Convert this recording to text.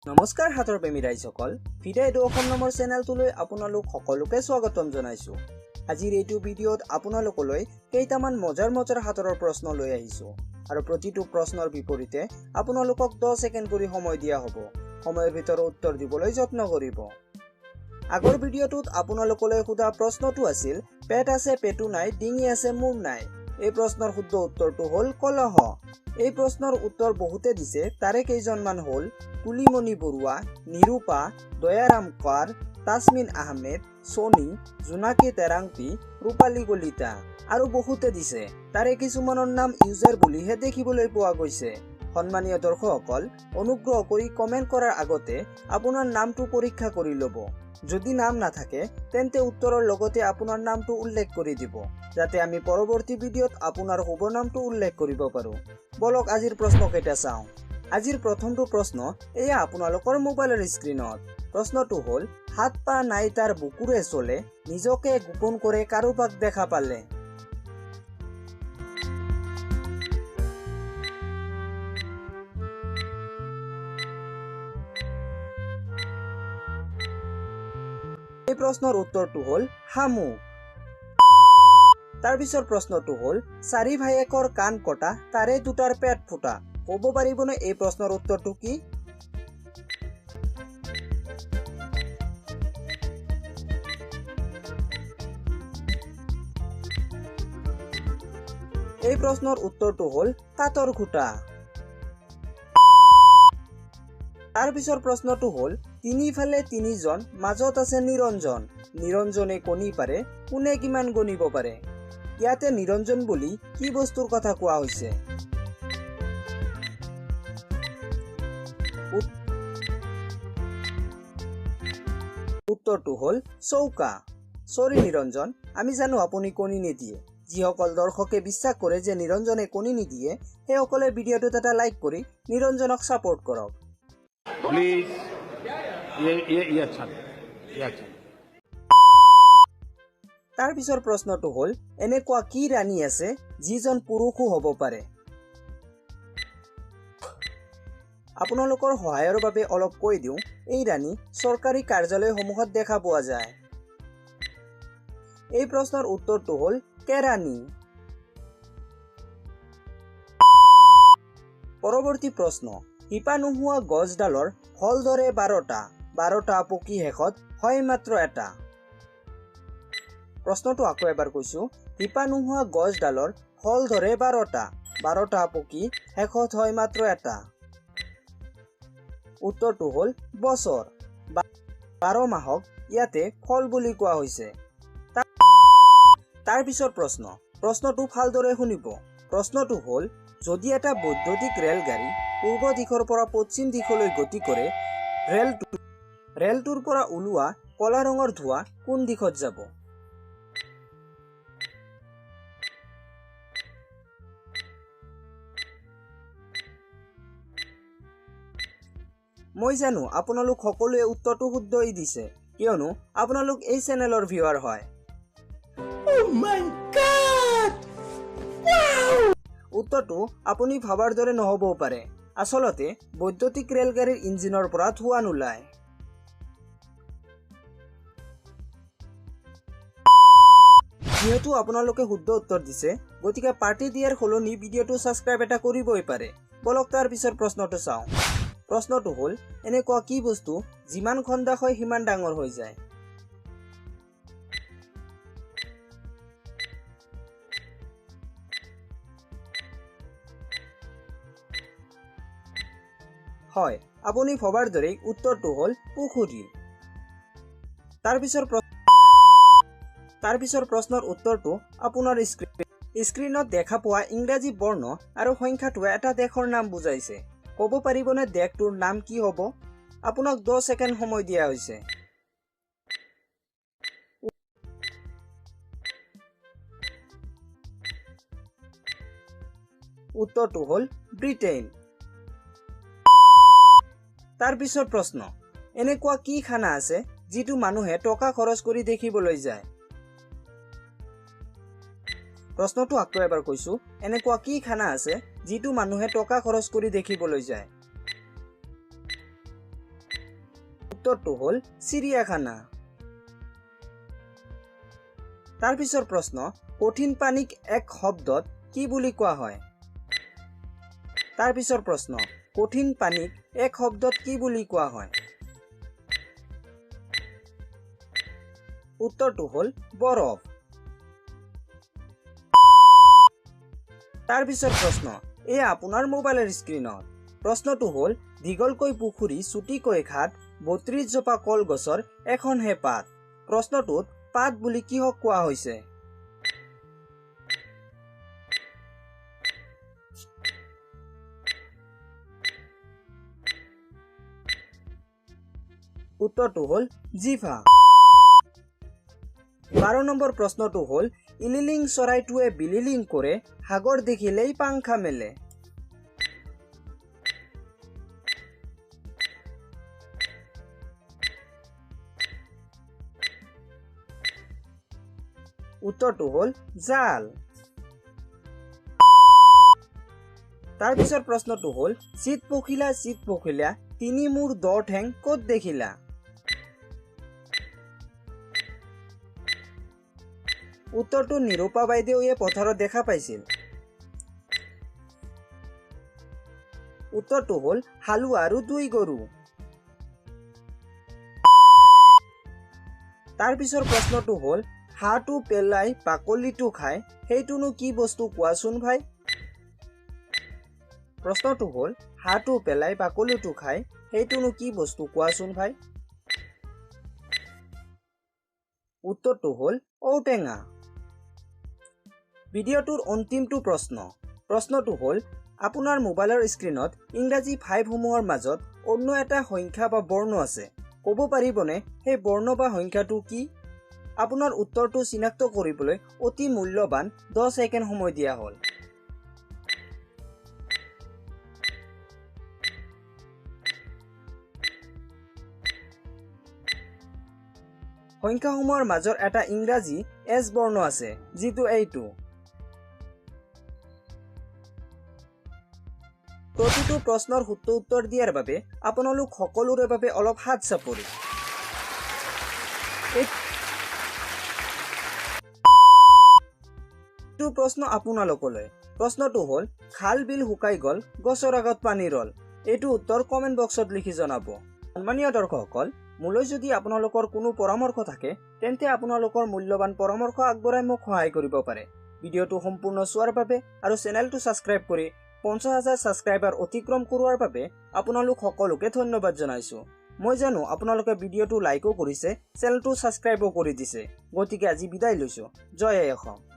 নমস্কাৰ হাতৰ প্ৰেমী ৰাইজসকল, ফিডাইড অসম নামৰ চেনেলটোলৈ আপোনালোক সকলোকে স্বাগতম জনাইছো। আজিৰ এইটো ভিডিঅ'ত আপোনালোকলৈ কেইটামান মজাৰ হাতৰৰ প্ৰশ্ন লৈ আহিছো আৰু প্ৰতিটো প্ৰশ্নৰ বিপৰীতে আপোনালোকক 10 ছেকেণ্ড কৰি সময় দিয়া হ'ব। সময়ৰ ভিতৰত উত্তৰ দিবলৈ যত্ন কৰিব। আগৰ ভিডিঅ'টোত আপোনালোকলৈ সোধা প্ৰশ্নটো আছিল পেট আছে পেটু নাই, ডিঙি আছে মূৰ নাই। এই প্ৰশ্নৰ শুদ্ধ উত্তৰটো হ'ল কলহ। এই প্ৰশ্নৰ উত্তৰ বহুতে দিছে, তাৰে কেইজনমান হ'ল কুলিমণি বৰুৱা, নিৰূপা, দয়াৰাম কাৰ, তাসমিন আহমেদ, সোনি, জোনাকী তেৰাংপি, ৰূপালী কলিতা আৰু বহুতে দিছে, তাৰে কিছুমানৰ নাম ইউজাৰ বুলিহে দেখিবলৈ পোৱা গৈছে। সন্মানীয় দৰ্শকসকল, অনুগ্ৰহ কৰি কমেণ্ট কৰাৰ আগতে আপোনাৰ নামটো পৰীক্ষা কৰি ল'ব। যদি নাম নাথাকে তেন্তে উত্তৰৰ লগতে আপোনাৰ নামটো উল্লেখ কৰি দিব, যাতে আমি পৰৱৰ্তী ভিডিঅ'ত আপোনাৰ শুভ নামটো উল্লেখ কৰিব পাৰো। বলক আজিৰ প্ৰশ্নকেইটা চাওঁ। আজিৰ প্ৰথমটো প্ৰশ্ন এয়া আপোনালোকৰ মোবাইলৰ স্ক্ৰীনত। প্ৰশ্নটো হ'ল হাত পা নাই তাৰ বুকুৰে চলে, নিজকে গোপন কৰে কাৰোবাক দেখা পালে। এই প্ৰশ্নৰ উত্তৰটো হ'ল শামুক। তাৰ পিছৰ প্ৰশ্নটো হ'ল চাৰি ভায়েকৰ কাণ কটা, তাৰে দুটাৰ পেট ফুটা। ক'ব পাৰিবনে এই প্ৰশ্নৰ উত্তৰটো কি? এই প্ৰশ্নৰ উত্তৰটো হ'ল কাটৰ খুটা। তাৰ পিছৰ প্ৰশ্নটো হ'ল তিনিফালে তিনিজন, মাজত আছে নিৰঞ্জন। নিৰঞ্জনে কণী পাৰে, কোনে কিমান গণিব পাৰে? ইয়াতে নিৰঞ্জন বুলি কি বস্তুৰ কথা কোৱা হৈছে? উত্তৰটো হ'ল চৌকা। চৰি নিৰঞ্জন, আমি জানো আপুনি কণী নিদিয়ে। যিসকল দৰ্শকে বিশ্বাস কৰে যে নিৰঞ্জনে কণী নিদিয়ে, সেইসকলে ভিডিঅ'টোত এটা লাইক কৰি নিৰঞ্জনক ছাপোৰ্ট কৰক। प्लीज ये अच्छा তাৰ পিছৰ প্ৰশ্নটো হ'ল এনেকুৱা কি ৰাণী আছে যিজন পুৰুষো হ'ব পাৰে? আপোনালোকৰ সহায়ৰ বাবে অলপ কৈ দিওঁ, এই ৰাণী চৰকাৰী কাৰ্যালয়সমূহত দেখা পোৱা যায়। এই প্ৰশ্নৰ উত্তৰটো হ'ল কেৰাণী। পৰৱৰ্তী প্ৰশ্ন, শিপা নোহোৱা গছডালৰ ফল ধৰে 12টা পকি শেষত হয় মাত্ৰ এটা। প্ৰশ্নটো আকৌ এবাৰ কৈছো, শিপা নোহোৱা গছডালৰ ফল ধৰে 12টা পকি শেষত হয় মাত্ৰ এটা। উত্তৰটো হ'ল বছৰ। 12 মাহক ইয়াতে ফল বুলি কোৱা হৈছে। তাৰ পিছৰ প্ৰশ্নটো ভালদৰে শুনিব। প্ৰশ্নটো হ'ল যদি এটা বৈদ্যুতিক ৰেলগাড়ী পূৰ্ব দিশৰ পৰা পশ্চিম দিশলৈ গতি কৰে, ৰেলটোৰ পৰা ওলোৱা কলা ৰঙৰ ধোঁৱা কোন দিশত যাব? মই জানো আপোনালোক সকলোৱে উত্তৰটো শুদ্ধই দিছে, কিয়নো আপোনালোক এই চেনেলৰ ভিউৱাৰ হয়। উত্তৰটো আপুনি ভাবাৰ দৰে নহ'বও পাৰে। আচলতে বৈদ্যুতিক ৰেলগাড়ীৰ ইঞ্জিনৰ পৰা ধোঁৱা নোলায়। যিহেতু আপোনালোকে শুদ্ধ উত্তৰ দিছে, গতিকে পাৰ্টি দিয়াৰ সলনি ভিডিঅ'টো ছাবস্ক্ৰাইব এটা কৰিবই পাৰে। বলক তাৰ পিছৰ প্ৰশ্নটো চাওঁ। প্ৰশ্নটো হ'ল এনেকুৱা কি বস্তু যিমান খন্দা হয় সিমান ডাঙৰ হৈ যায়? হয়, আপুনি ভবাৰ দৰেই উত্তৰটো হ'ল পুখুৰী। তাৰ পিছৰ প্ৰশ্নৰ উত্তৰটো আপোনাৰ স্ক্ৰীনত দেখা পোৱা ইংৰাজী বৰ্ণ আৰু সংখ্যাটোৱে এটা দেশৰ নাম বুজাইছে। ক'ব পাৰিবনে দেশটোৰ নাম কি হ'ব? আপোনাক 10 ছেকেণ্ড সময় দিয়া হৈছে। উত্তৰটো হ'ল ব্ৰিটেইন। তাৰ পিছৰ প্ৰশ্ন, এনেকুৱা কি খানা আছে যিটো মানুহে টকা খৰচ কৰি দেখিবলৈ যায়? প্ৰশ্নটো আকৌ এবাৰ কৈছো, এনেকুৱা কি খানা আছে যিটো মানুহে টকা খৰচ কৰি দেখিবলৈ যায়? উত্তৰটো হ'ল চিৰিয়াখানা। তাৰ পিছৰ প্ৰশ্ন, কঠিন পানীক এক শব্দত কি বুলি কোৱা হয়? তাৰ পিছৰ প্ৰশ্ন, কঠিন পানীক এক শব্দত কি বুলি কোৱা হয়? উত্তৰটো হ'ল বৰফ। তাৰ পিছৰ প্ৰশ্ন, এয়া আপোনাৰ মোবাইলৰ স্ক্ৰীনত। প্ৰশ্নটো হ'ল, দীঘলকৈ পুখুৰী চুটিকৈ ঘাট ৩২ জোপা কলগছৰ এখনহে পাত। প্ৰশ্নটোত পাত বুলি কিহক কোৱা হৈছে? উত্তৰটো হ'ল জিভা। ১২ নম্বৰ প্ৰশ্নটো হ'ল, ইলিলিং চৰাইটোৱে বিলিলিং কৰে, সাগৰ দেখিলেই পাংখা মেলে। উত্তৰটো হ'ল জাল। তাৰ পিছৰ প্ৰশ্নটো হ'ল, চিত পখিলা তিনি মূৰ ১০ ঠেং ক'ত দেখিলা? উত্তৰটো নিৰূপা বাইদেৱে পথাৰত দেখা পাইছিল। উত্তৰটো হ'ল হালোৱা আৰু ২ গৰু। তাৰ পিছৰ প্ৰশ্নটো হ'ল, হাঁহটো পেলাই বাকলিটো খায়, সেইটোনো কি বস্তু কোৱাচোন ভাই? প্ৰশ্নটো হ'ল, হাঁহটো পেলাই বাকলিটো খায়, সেইটোনো কি বস্তু কোৱাচোন ভাই? উত্তৰটো হ'ল ঔটেঙা। ভিডিঅ'টোৰ অন্তিমটো প্ৰশ্নটো হ'ল, আপোনাৰ মোবাইলৰ স্ক্ৰীনত ইংৰাজী 5 সমূহৰ মাজত অন্য এটা সংখ্যা বা বৰ্ণ আছে। ক'ব পাৰিবনে সেই বৰ্ণ বা সংখ্যাটো কি? আপোনাৰ উত্তৰটো চিনাক্ত কৰিবলৈ অতি মূল্যৱান 10 ছেকেণ্ড সময় দিয়া হ'ল। সংখ্যাসমূহৰ মাজৰ এটা ইংৰাজী এছ বৰ্ণ আছে, যিটো এইটো। প্ৰতিটো প্ৰশ্নৰ শুদ্ধ উত্তৰ দিয়াৰ বাবে আপোনালোক সকলোৰে বাবে অলপ হাত চাপৰি। এইটো প্ৰশ্ন আপোনালোকলৈ। প্ৰশ্নটো হ'ল, খাল বিল শুকাই গ'ল, গছৰ আগত পানী ৰল। এইটো উত্তৰ কমেণ্ট বক্সত লিখি জনাব। সন্মানীয় দৰ্শকসকল, মোলৈ যদি আপোনালোকৰ কোনো পৰামৰ্শ থাকে, তেন্তে আপোনালোকৰ মূল্যৱান পৰামৰ্শ আগবঢ়াই মোক সহায় কৰিব পাৰে। ভিডিঅ'টো সম্পূৰ্ণ চোৱাৰ বাবে আৰু চেনেলটো ছাবস্ক্ৰাইব কৰি ৫০,০০০ ছাবস্ক্ৰাইবাৰ অতিক্ৰম কৰোৱাৰ বাবে আপোনালোক সকলোকে ধন্যবাদ জনাইছো। মই জানো আপোনালোকে ভিডিঅ'টো লাইকো কৰিছে, চেনেলটো ছাবস্ক্ৰাইবো কৰি দিছে। গতিকে আজি বিদায় লৈছো। জয় আই অসম।